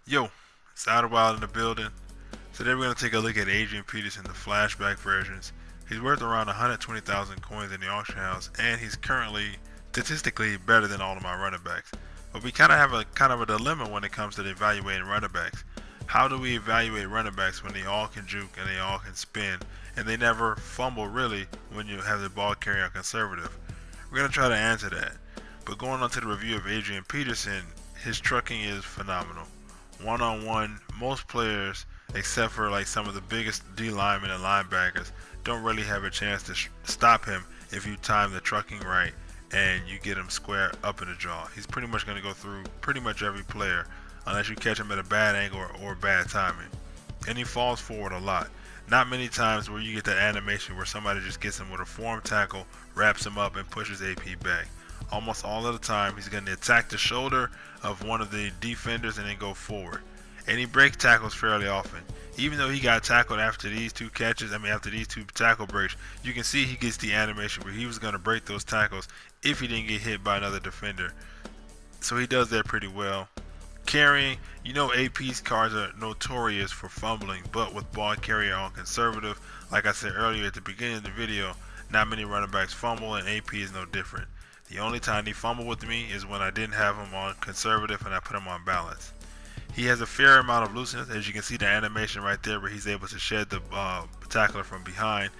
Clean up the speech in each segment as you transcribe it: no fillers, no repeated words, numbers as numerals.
Yo, it's Idlewild in the building. Today we're going to take a look at Adrian Peterson, the flashback versions. He's worth around 120,000 coins in the auction house, and he's currently statistically better than all of my running backs. But we kind of a dilemma when it comes to evaluating running backs. How do we evaluate running backs when they all can juke and they all can spin, and they never fumble really when you have the ball carrier on conservative? We're going to try to answer that. But going on to the review of Adrian Peterson, his trucking is phenomenal. One on one, most players, except for like some of the biggest D linemen and linebackers, don't really have a chance to stop him if you time the trucking right and you get him square up in the jaw. He's pretty much going to go through pretty much every player unless you catch him at a bad angle or bad timing. And he falls forward a lot. Not many times where you get that animation where somebody just gets him with a form tackle, wraps him up, and pushes AP back. Almost all of the time, he's going to attack the shoulder of one of the defenders and then go forward. And he breaks tackles fairly often. Even though he got tackled after these two catches, after these two tackle breaks, you can see he gets the animation where he was going to break those tackles if he didn't get hit by another defender. So he does that pretty well. Carrying, AP's cards are notorious for fumbling, but with ball carrier on conservative, like I said earlier at the beginning of the video, not many running backs fumble, and AP is no different. The only time he fumbled with me is when I didn't have him on conservative and I put him on balance. He has a fair amount of looseness, as you can see the animation right there where he's able to shed the tackler from behind,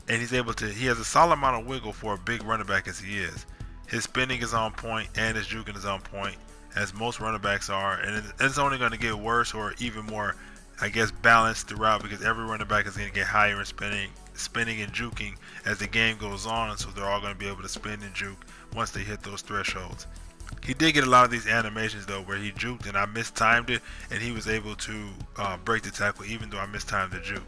and he has a solid amount of wiggle for a big running back as he is. His spinning is on point and his juking is on point, as most running backs are, and it's only going to get worse or even more, balanced throughout, because every running back is going to get higher in spinning and juking as the game goes on, and so they're all going to be able to spin and juke once they hit those thresholds. He did get a lot of these animations though where he juked and I mistimed it, and he was able to break the tackle even though I mistimed the juke.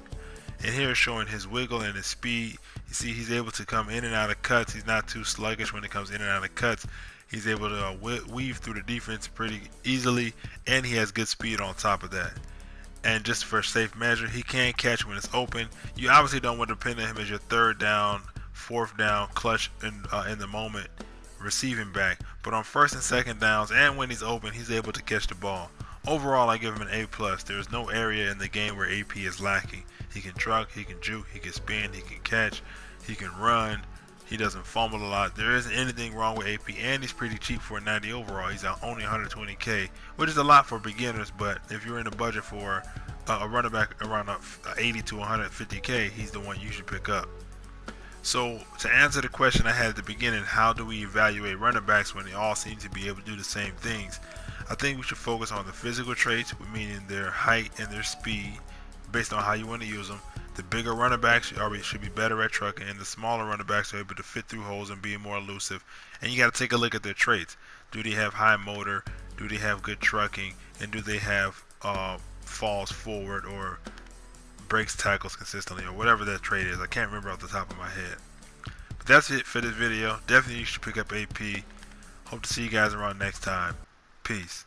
And here is showing his wiggle and his speed. You see he's able to come in and out of cuts. He's not too sluggish when it comes in and out of cuts. He's able to weave through the defense pretty easily, and he has good speed on top of that. And just for safe measure, he can catch when it's open. You obviously don't want to depend on him as your third down, fourth down, clutch in the moment receiving back. But on first and second downs and when he's open, he's able to catch the ball. Overall, I give him an A+. There is no area in the game where AP is lacking. He can truck, he can juke, he can spin, he can catch, he can run. He doesn't fumble a lot. There isn't anything wrong with AP, and he's pretty cheap for a 90 overall. He's only 120K, which is a lot for beginners, but if you're in the budget for a running back around 80 to 150K, he's the one you should pick up. So to answer the question I had at the beginning, how do we evaluate running backs when they all seem to be able to do the same things? I think we should focus on the physical traits, meaning their height and their speed, based on how you want to use them. The bigger running backs should be better at trucking, and the smaller running backs are able to fit through holes and be more elusive. And you got to take a look at their traits. Do they have high motor? Do they have good trucking? And do they have falls forward or breaks tackles consistently, or whatever that trait is? I can't remember off the top of my head. But that's it for this video. Definitely you should pick up AP. Hope to see you guys around next time. Peace.